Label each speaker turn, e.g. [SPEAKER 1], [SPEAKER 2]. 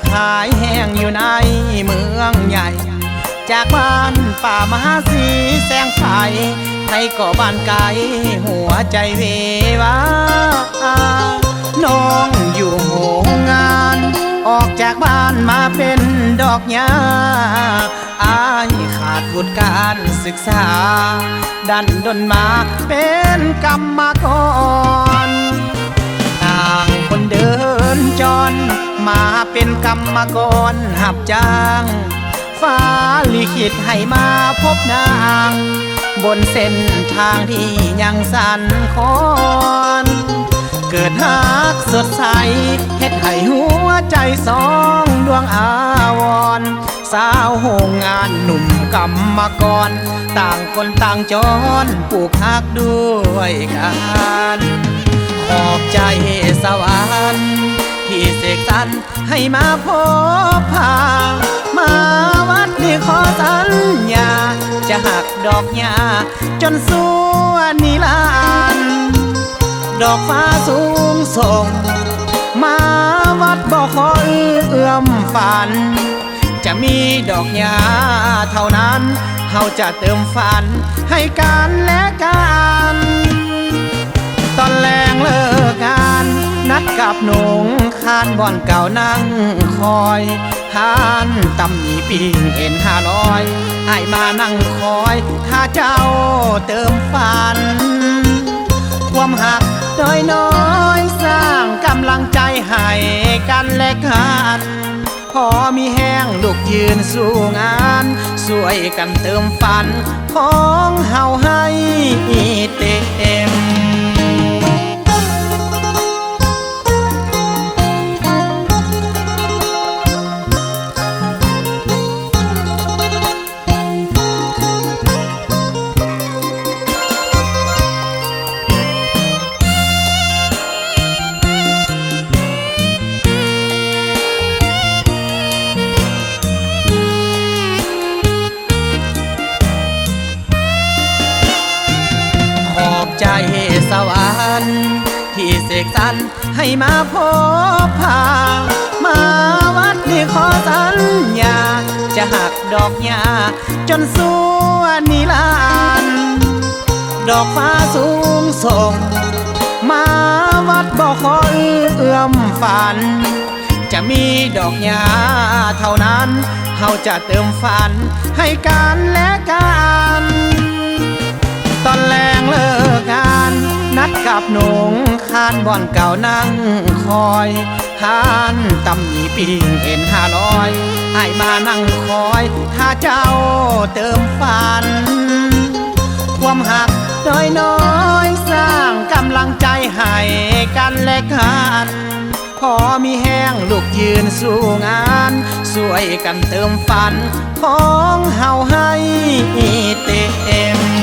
[SPEAKER 1] ขายแห้งอยู่ในเมืองใหญ่จากบ้านป่ามหาสีแสงไฟไทยก็บ้านไกลหัวใจเววาน้องอยู่โรงงานออกจากบ้านมาเป็นดอกหญ้าอายขาดวุฒิการศึกษาดันดนมาเป็นกรรมกรต่างคนเดินจรมาเป็นกรรมกรหับจ้างฟ้าลิขิตให้มาพบนางบนเส้นทางที่ยังสั่นคลอนเกิดฮักสดใสเฮ็ดให้หัวใจสองดวงอาวรสาวโรงงานหนุ่มกรรมกรต่างคนต่างจรปลูกฮักด้วยกันขอบใจสวรรค์ที่เสกสรรให้มาพบพามาวัดนี่ขอสัญญาจะหักดอกหญ้าจนสู้นิรันดร์ดอกฟ้าสูงส่งมาวัดบอกขอเอื้อมฝันจะมีดอกหญ้าเท่านั้นเฮาจะเติมฝันให้กันและกันตอนแรงเลิกงานนัดกับหนุ่งคานบ่อนเก่านั่งคอยทานตำหนิปิงเอ็น500ให้มานั่งคอยถ้าเจ้าเติมฝันความหักน้อยๆสร้างกำลังใจให้กันและกันพอมีแห้งลูกยืนสู้งานช่วยกันเติมฝันของเฮาให้เต็มใจสวรรค์ที่เสกสรรให้มาพบพามาวัดนี่ขอสัญญาจะหักดอกหญ้าจนสู้นิรันดร์ดอกฟ้าสูงส่งมาวัดบอกขอเอื้อมฝันจะมีดอกหญ้าเท่านั้นเฮาจะเติมฝันให้กันและกันตอนแรงเลิกงานนัดกับหนุ่งคานบ่อนเก่านั่งคอยทานตำหนิปิงเอ็น500ให้มานั่งคอยถ้าเจ้าเติมฝันความหักน้อยๆสร้างกำลังใจให้กันและกันพอมีแห้งลูกยืนสู้งานช่วยกันเติมฝันของเฮาให้เต็ม